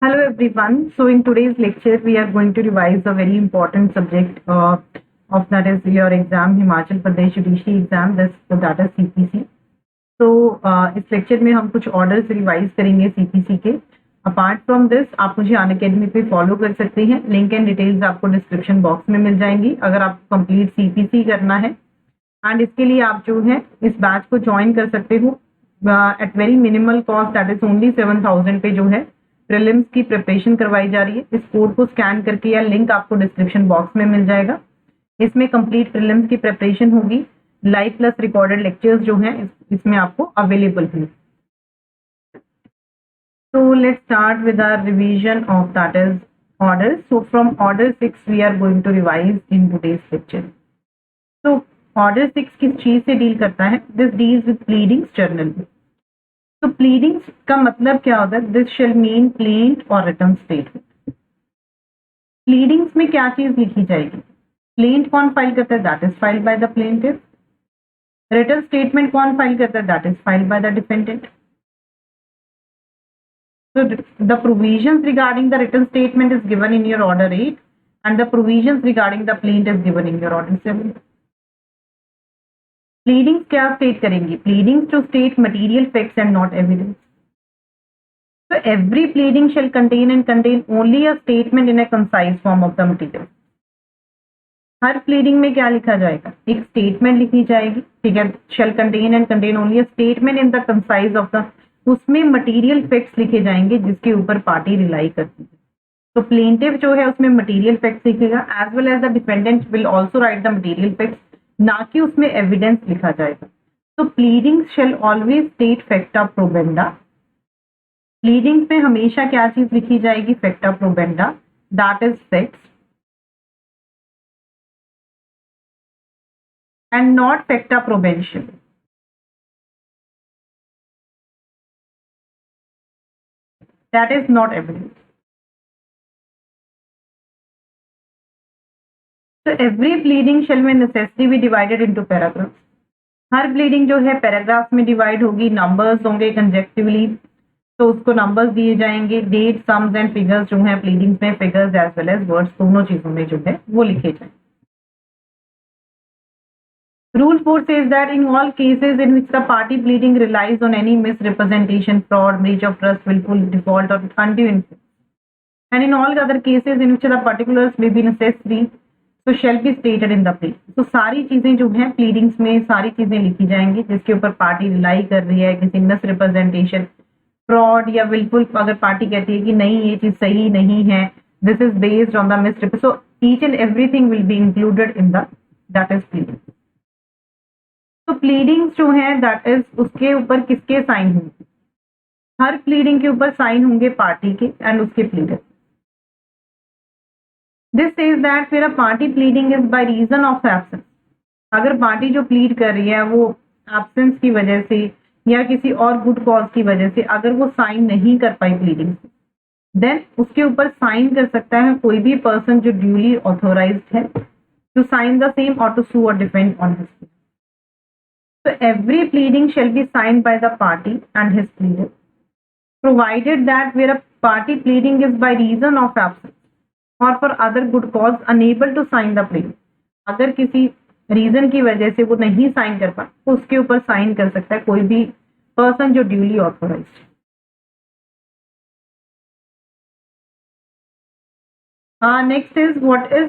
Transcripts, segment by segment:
Hello everyone. So in today's lecture, we are going to revise a very important subject of that is your exam, Himachal Pradesh Judiciary exam, that is CPC. तो इस lecture में हम कुछ orders revise करेंगे CPC के. Apart from this आप मुझे Unacademy पे फॉलो कर सकते हैं. लिंक एंड डिटेल्स आपको डिस्क्रिप्शन बॉक्स में मिल जाएंगी अगर आपको कंप्लीट सीपीसी करना है. एंड इसके लिए आप जो है इस बैच को ज्वाइन कर सकते हो at very minimal cost, that is only 7,000 पे जो है प्रीलिम्स की प्रिपरेशन करवाई जा रही है. इस कोड को स्कैन करके या लिंक आपको डिस्क्रिप्शन बॉक्स में मिल जाएगा. इसमें कंप्लीट प्रीलिम्स की प्रिपरेशन होगी. लाइव प्लस रिकॉर्डेड लेक्चर्स जो हैं इसमें आपको अवेलेबल हैं. So let's start with our revision of that is orders. So from order 6 we are going to revise in today's lecture. So order 6 किस चीज से डील करता है? This deals with pleadings generally. तो pleadings का मतलब क्या होता है? This shall mean plaint or written statement. Pleadings में क्या चीज लिखी जाएगी? Plaint कौन फाइल करता है? That is filed by the plaintiff. Written statement कौन फाइल करता है? That is filed by the defendant. So the provisions regarding the written statement is given in your order 8 and the provisions regarding the plaint is given in your order 7. Pleadings क्या state करेंगी? Pleadings to state material facts and not evidence. So every pleading shall contain only a statement in a concise form of the material. Her pleading में क्या लिखा जाएगा? एक statement लिखी जाएगी, ठीक है. shall contain only a statement in the concise of the, उसमें मटेरियल फैक्ट्स लिखे जाएंगे जिसके ऊपर पार्टी रिलाई करती है. तो प्लेंटिफ जो है उसमें मटेरियल फैक्ट्स लिखेगा as well as the defendant will also write the material facts, ना कि उसमें एविडेंस लिखा जाएगा. तो pleadings shall always state facta probanda. Pleadings में हमेशा क्या चीज लिखी जाएगी? Facta probanda, that is facts and not facta probantia. That is not evidence. So every pleading shall be necessarily be divided into paragraphs. Her pleading जो है paragraphs में divide होगी. नंबर्स होंगे कंजेक्टिवली, तो उसको नंबर्स दिए जाएंगे. डेट, सम्स एंड फिगर्स जो है प्लीडिंग्स में figures as well as words दोनों चीजों में जो है वो लिखे जाएंगे. Rule 4 says that in all cases in which the party pleading relies on any misrepresentation, fraud, breach of trust, willful default or undue influence, and in all other cases in which the particulars may be necessary, so shall be stated in the plea. तो सारी चीजें जो हैं pleadings में सारी चीजें लिखी जाएंगी जिसके ऊपर पार्टी रिलाई कर रही है. किसी मिसरिप्रेजेंटेशन, फ्रॉड या विलफुल, अगर पार्टी कहती है कि नहीं ये चीज सही नहीं है, this is based on the misrep, so each and everything will be included in the that is pleading. तो प्लीडिंग्स जो है दैट इज उसके ऊपर किसके साइन होंगे? हर प्लीडिंग के ऊपर साइन होंगे पार्टी के एंड उसके प्लीडर. दिस सेज दैट फिर a party pleading is by reason of absence. अगर पार्टी जो प्लीड कर रही है वो एब्सेंस की वजह से या किसी और गुड कॉज की वजह से अगर वो साइन नहीं कर पाई प्लीडिंग से, देन उसके ऊपर साइन कर सकता है कोई भी पर्सन जो ड्यूली ऑथोराइज्ड है टू साइन द सेम और टू सू और defend on his. So every pleading shall be signed by the party and his pleader, provided that where a party pleading is by reason of absence or for other good cause unable to sign the pleading. अगर किसी reason की वजह से वो नहीं sign कर पाए तो उसके ऊपर साइन कर सकता है कोई भी पर्सन जो duly authorised. Next is what is,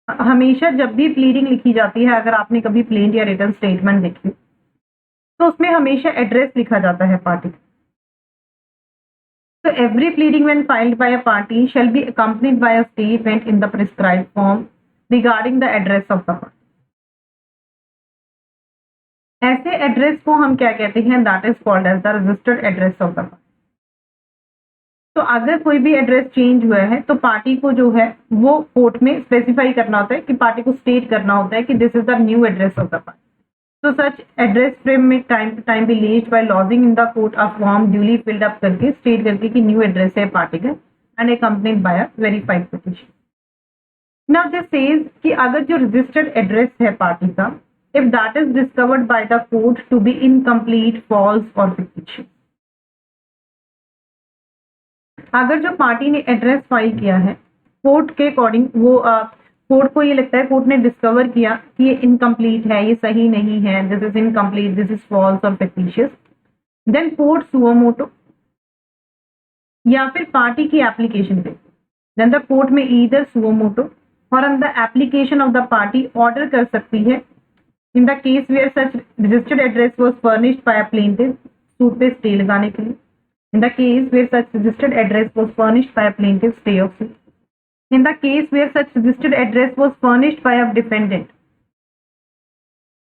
हमेशा जब भी प्लीडिंग लिखी जाती है, अगर आपने कभी प्लेंट या रिटन स्टेटमेंट देखी तो उसमें हमेशा एड्रेस लिखा जाता है पार्टी. तो every pleading when filed by a party shall be accompanied by a statement in the prescribed form regarding the address of the party. ऐसे एड्रेस को हम क्या कहते हैं? That is called as the registered address of the party. तो अगर कोई भी एड्रेस चेंज हुआ है तो पार्टी को जो है वो कोर्ट में स्पेसिफाई करना होता है कि पार्टी को स्टेट करना होता है कि this is the new address of the party. So such address frame में time to time be released by lodging in the court a form duly filled up करके state करके कि new address है party का and accompanied by a verified petition. Now this says कि अगर जो registered address है पार्टी का, if that is discovered by the court to be incomplete, false or fictitious, अगर जो पार्टी ने एड्रेस फाइल किया है कोर्ट के अकॉर्डिंग, वो कोर्ट को ये लगता है, कोर्ट ने डिस्कवर किया कि ये इनकम्प्लीट है, ये सही नहीं है, this is incomplete, this is false और fictitious, then court suo motu या फिर पार्टी की एप्लीकेशन पे, then the court may either suo motu or on the application of the party order कर सकती है in the case where such registered address was furnished by a plaintiff, suit पे stay लगाने के लिए, in the case where such registered address was furnished by a plaintiff, stay of suit, in the case where such registered address was furnished by a defendant,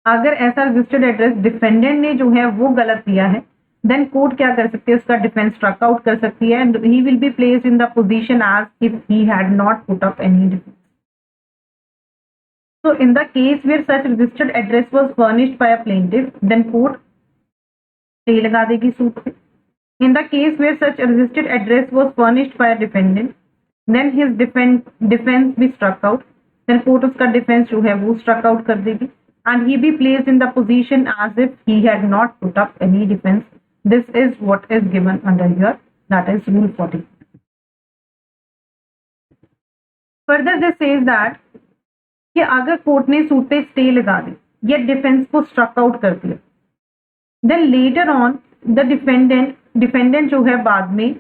अगर ऐसा registered address defendant ने जो है वो गलत दिया है, देन कोर्ट क्या कर सकती है, उसका डिफेंस स्ट्रक आउट कर सकती है and he will be placed in the position as if he had not put up any defence. So in the case where such registered address was furnished by a plaintiff, then court stay लगा देगी suit पे. In the case where such a registered address was furnished by a defendant, then his defense be struck out. Then court उसका defense जो है वो struck out कर देगी and he be placed in the position as if he had not put up any defense. This is what is given under here, that is rule 40. Further this says that कि अगर court ने suit पे stay लगा दी या defence को struck out कर दिया, then later on the defendant जो है बाद में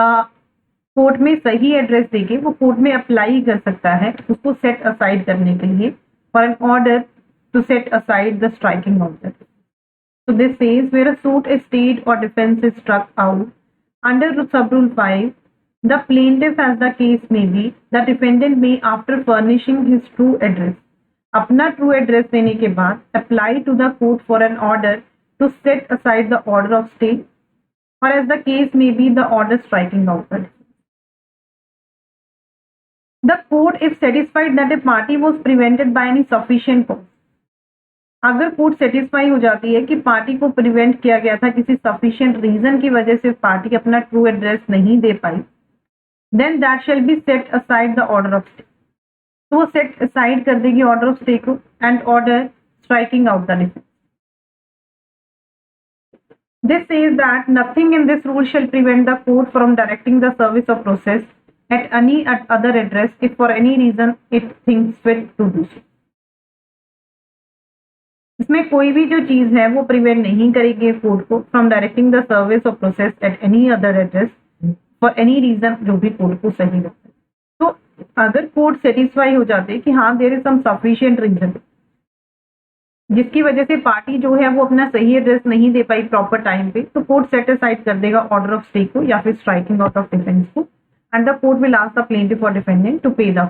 कोर्ट में सही एड्रेस देके वो कोर्ट में अप्लाई कर सकता है उसको सेट असाइड करने के लिए for an order to set aside the striking order. So this says where a suit is stayed or defense is struck out under sub rule 5, the plaintiff, as the case may be, the defendant may, after furnishing his true address, अपना true address देने के बाद apply to the court for an order to set aside the order of stay, or as the case may be, the order striking out. The court, if satisfied that a party was prevented by any sufficient cause, अगर court satisfy हो जाती है कि party को prevent किया गया था किसी सफिशिएंट रीजन की वजह से पार्टी अपना ट्रू एड्रेस नहीं दे पाई, then that shall be set aside the order of stay. तो वो सेट असाइड कर देगी ऑर्डर ऑफ स्टे को and order striking out the defence. This says that nothing in this rule shall prevent the court from directing the service of process at any other address if for any reason it thinks fit to do so. इसमें कोई भी जो चीज है वो prevent नहीं करेगी court को from directing the service of process at any other address for any reason, जो भी कोर्ट को सही लगता है. तो अगर कोर्ट सेटिस्फाई हो जाते हैं कि हाँ there is some sufficient reason जिसकी वजह से पार्टी जो है वो अपना सही एड्रेस नहीं दे पाई प्रॉपर टाइम पे, तो कोर्ट सेट असाइड कर देगा ऑर्डर ऑफ स्टे को या फिर स्ट्राइकिंग आउट ऑफ डिफेंस को and the court will ask the plaintiff और डिफेंडेंट टू पे द.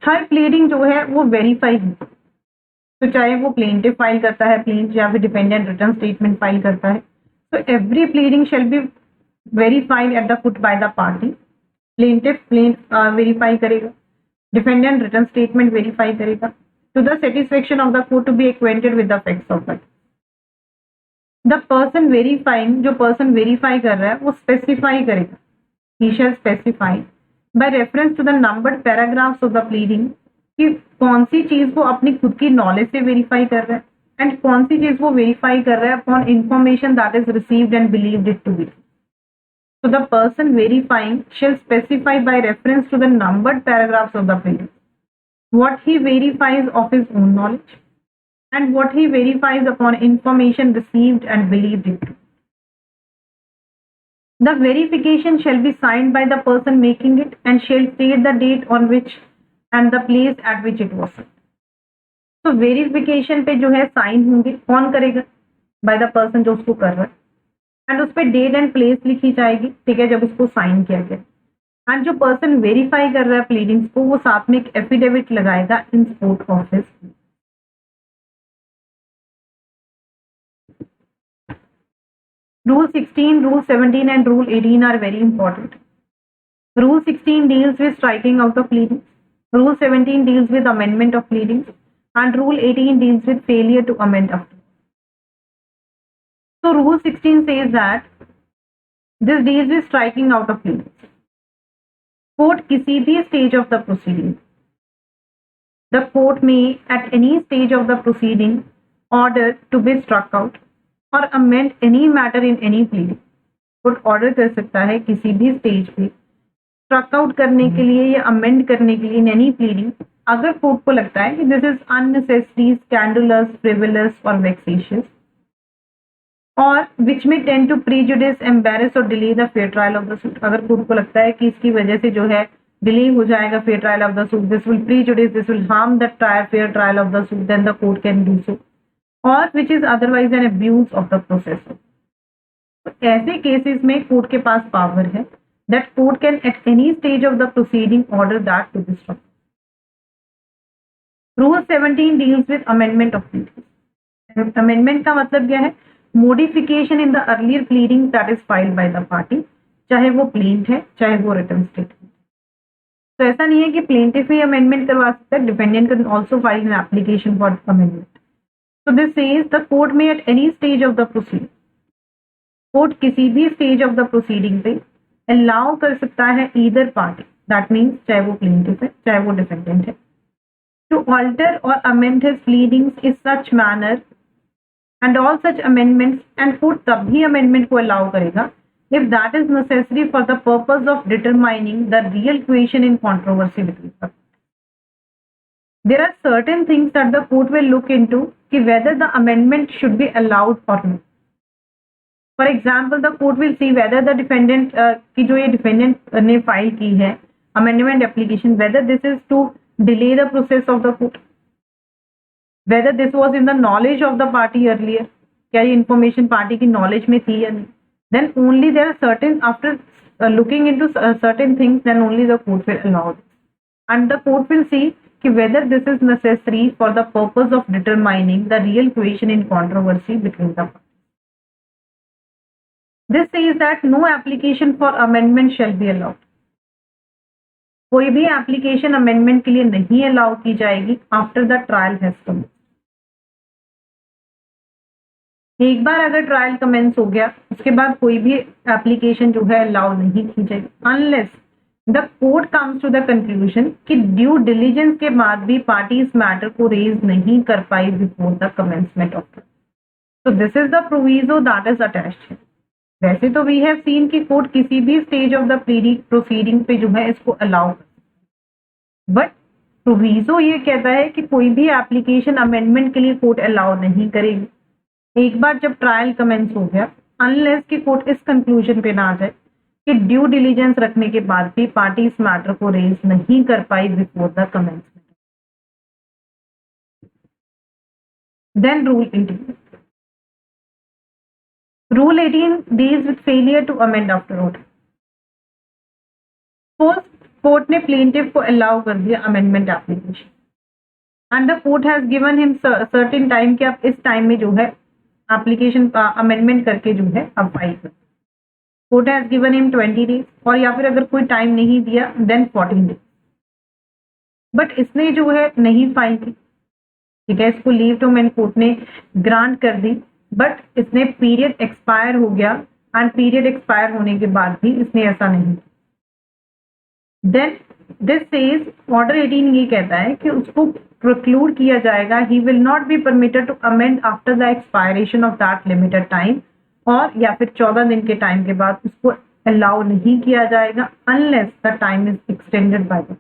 हर प्लीडिंग जो है वो वेरीफाई है, तो चाहे वो प्लेंटिफ फाइल करता है प्लेंट या फिर डिफेंडेंट रिटर्न स्टेटमेंट फाइल करता है, तो every pleading shall be verified at the foot by the party. Plaintiff verify करेगा, डिफेंडेंट रिटर्न स्टेटमेंट वेरीफाई करेगा to the satisfaction of the court to be acquainted with the facts of that. The person verifying, जो person verify कर रहा है वो specify करेगा, he shall specify by reference to the numbered paragraphs of the pleading कि कौन सी चीज वो अपनी खुद की नॉलेज से वेरीफाई कर रहा है एंड कौन सी चीज वो वेरीफाई कर रहा है upon information that is received and believed it to be. So the person verifying shall specify by reference to the numbered paragraphs of the pleading what he verifies of his own knowledge and what he verifies upon information received and believed it to. The verification shall be signed by the person making it and shall state the date on which and the place at which it was signed. तो verification पे जो है sign होंगे, कौन करेगा, by the person जो उसको कर रहा है, एंड उस पर डेट एंड प्लेस लिखी जाएगी, ठीक है, जब उसको साइन किया गया. एंड जो पर्सन वेरीफाई कर रहा है प्लीडिंग्स को वो साथ में एक एफिडेविट लगाएगा इन support of his. Rule 16, Rule 17 and Rule 18 are very important. Rule 16 deals with striking out of pleadings. Rule 17 deals with amendment of pleadings. And Rule 18 deals with failure to amend after. So Rule 16 says that this deals with striking out of pleadings. Court किसी भी stage of the proceeding, the court may at any stage of the proceeding order to be struck out or amend any matter in any pleading. Court order कर सकता है किसी भी stage पे struck out करने के लिए या अमेंड करने के लिए इन एनी प्लीडिंग, अगर कोर्ट को लगता है कि this is unnecessary, scandalous, frivolous और वेक्सेशियस और विच में टेंड टू प्रीजुडिस, एम्बेरस और delay the fair trial of the suit. अगर कोर्ट को लगता है कि इसकी वजह से जो है डिले हो जाएगा fair trial of the suit, this will prejudice, this will harm the fair trial of the suit, then the court can do so, और which is otherwise an abuse of the process. तो ऐसे cases में court के पास power है that court can at any stage of the proceeding order that to be stopped. Rule 17 deals with amendment of pleadings. Amendment का मतलब क्या है? modification in the earlier pleadings that is filed by the party, चाहे वो plaint है चाहे वो return statement. तो ऐसा नहीं है कि प्लेंटिफ ही अमेंडमेंट करवा सकता है, defendant can also file an application for amendment. So this says the court may at any stage of the proceeding, court किसी भी स्टेज ऑफ द प्रोसीडिंग पे अलाउ कर सकता है ईदर पार्टी, दैट मीन्स चाहे वो प्लेंटिफ है चाहे वो डिफेंडेंट है, टू ऑल्टर और amend his pleadings in such manner and all such amendments, and court तब भी अमेंडमेंट को अलाउ करेगा if that is necessary for the purpose of determining the real question in controversy between them. There are certain things that the court will look into कि whether the amendment should be allowed or not. For example, the court will see whether the defendant की जो ये defendant ने file की है amendment application, whether this is to delay the process of the court, whether this was in the knowledge of the party earlier, क्या ये information party की knowledge में थी या नहीं, then only there are certain, after looking into certain things, then only the court will allow this, and the court will see कि whether this is necessary for the purpose of determining the real question in controversy between the parties. This says that no application for amendment shall be allowed. कोई भी application amendment के लिए नहीं allow की जाएगी after the trial has commenced. एक बार अगर trial commence हो गया उसके बाद कोई भी एप्लीकेशन जो है अलाउ नहीं की जाएगी unless the court comes to the conclusion कि ड्यू डिलीजेंस के बाद भी पार्टी इस मैटर को रेज नहीं कर पाई before the commencement of trial. So this is the proviso that is attached है। वैसे तो वी हैव सीन कि कोर्ट किसी भी स्टेज ऑफ द प्रोसीडिंग पे जो है इसको अलाउ कर, बट प्रोविजो ये कहता है कि कोई भी एप्लीकेशन अमेंडमेंट के लिए कोर्ट अलाउ नहीं करेगी एक बार जब ट्रायल कमेंस हो गया, अनलेस कि कोर्ट इस कंक्लूजन पे ना आ जाए कि ड्यू डिलीजेंस रखने के बाद भी पार्टी इस मैटर को रेज नहीं कर पाई before the commencement. Then rule 18 deals with failure to amend after order. First, court ने प्लेंटिफ को अलाउ कर दिया amendment application and the court has given him certain time कि आप इस टाइम में जो है एप्लीकेशन का अमेंडमेंट करके जो है अब फाइल कर। Court has given him 20 days और या फिर अगर कोई टाइम नहीं दिया देन 14 डेज, बट इसने जो है नहीं फाइल की, ठीक है, इसको लीव टू अमेंड कोर्ट ने ग्रांट कर दी, बट इसने पीरियड एक्सपायर हो गया एंड पीरियड एक्सपायर होने के बाद भी इसने ऐसा नहीं किया। देन दिस सेज ऑर्डर 18 ये कहता है कि उसको प्रोक्लूड किया जाएगा, he will not be permitted to amend after the expiration of that limited time, और या फिर 14 दिन के टाइम के बाद उसको अलाउ नहीं किया जाएगा unless the time is extended by the.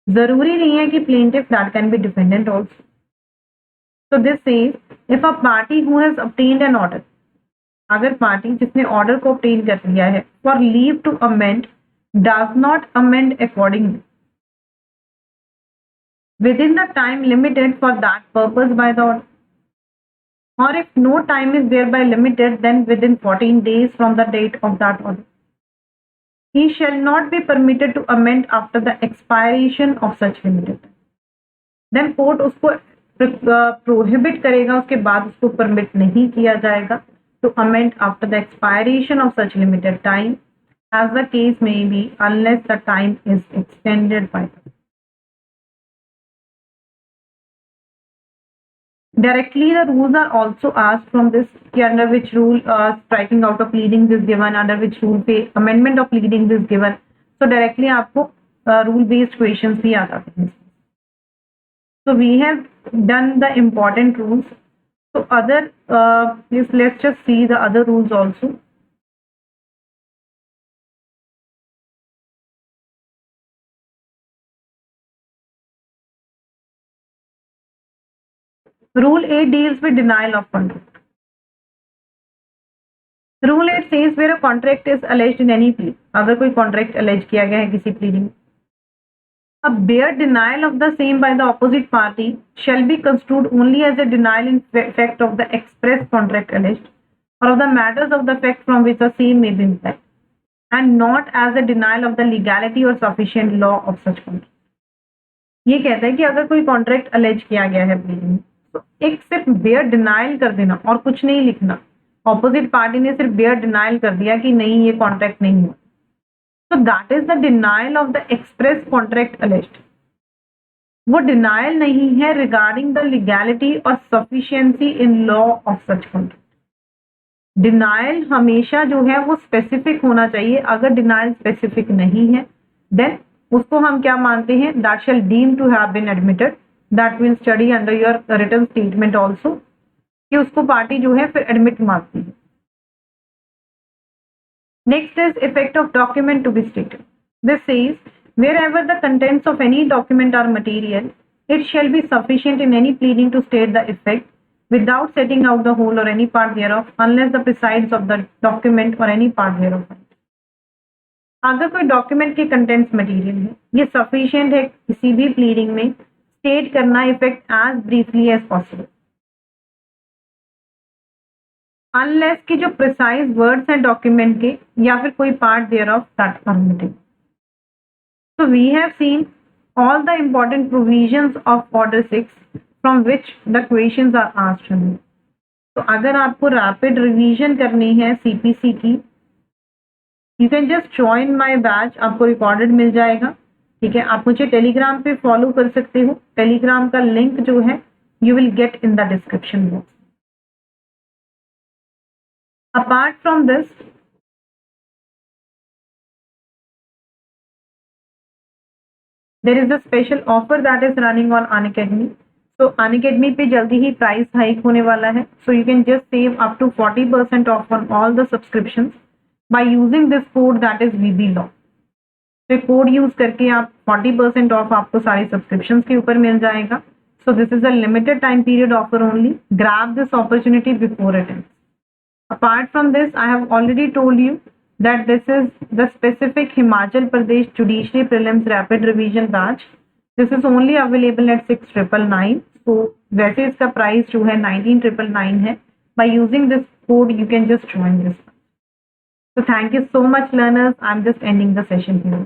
जरूरी नहीं है कि plaintiff, that can be defendant also. So this says if a party who has obtained an order, अगर पार्टी जिसने ऑर्डर को ऑब्टेन कर लिया है for leave to amend does not amend accordingly within the time limited for that purpose by the order, or if no time is thereby limited, then within 14 days from the date of that order, he shall not be permitted to amend after the expiration of such limited time. Then court उसको prohibit करेगा, उसके बाद उसको permit नहीं किया जाएगा to amend after the expiration of such limited time, as the case may be, unless the time is extended by the. Directly the rules are also asked from this कि under which rule striking out of pleadings is given, under which rule पे amendment of pleadings is given. So directly आपको rule based questions भी आ जाते हैं। So we have done the important rules. So other let's just see the other rules also. Rule 8 deals with denial of contract. Rule 8 says where a contract is alleged in any plea, अगर कोई contract alleged किया गया है किसी pleading में, a bare denial of the same by the opposite party shall be construed only as a denial in fact of the express contract alleged or of the matters of the fact from which the same may be implied, and not as a denial of the legality or sufficient law of such contract. ये कहता है कि अगर कोई contract allege किया गया है pleading में, तो एक सिर्फ बेयर डिनाइल कर देना और कुछ नहीं लिखना, ऑपोजिट पार्टी ने सिर्फ बेयर डिनाइल कर दिया कि नहीं ये कॉन्ट्रैक्ट नहीं हुआ, तो that is the denial of the express contract alleged. वो डिनाइल नहीं है रिगार्डिंग द लीगैलिटी और sufficiency in law of such contract. Denial हमेशा जो है वो स्पेसिफिक होना चाहिए. अगर डिनाइल स्पेसिफिक नहीं है देन उसको हम क्या मानते हैं, that shall deem to have been admitted. That will study under your written statement also कि उसको पार्टी जो है फिर एडमिट मानती है. Next is effect of document to be stated. This says, wherever the contents of any document are material, it shall be sufficient in any pleading to state the effect without setting out the whole or any part thereof, unless the presides of the document or any part thereof. अगर कोई document के contents material है, ये sufficient है किसी भी pleading में state करना effect as briefly as possible, unless कि जो प्रिसाइज वर्ड्स हैं डॉक्यूमेंट के या फिर कोई part thereof that permitted. So we have seen all the important provisions of Order 6 from which the questions are asked from you. तो अगर आपको रैपिड रिवीजन करनी है सीपीसी की, you can just join my batch, आपको recorded मिल जाएगा. ठीक है, आप मुझे टेलीग्राम पे फॉलो कर सकते हो. टेलीग्राम का लिंक जो है you will get in the description box. Apart from this, there is a special offer that is running on Unacademy. So Unacademy पे जल्दी ही प्राइस हाइक होने वाला है. So you can just save up to 40% off on all the subscriptions by using this code that is VBLaw. तो code use करके आप 40% of आपको सारी सब्सक्रिप्शंस के ऊपर मिल जाएगा. So this is a limited time period offer only. Grab this opportunity before it ends. Apart from this, I have already told you that this is the specific Himachal Pradesh Judiciary Prelims Rapid Revision batch. This is only available at 6,999. So वैसे इसका price जो है 19,999 है. By using this code, you can just join this. So thank you so much, learners. I'm just ending the session here.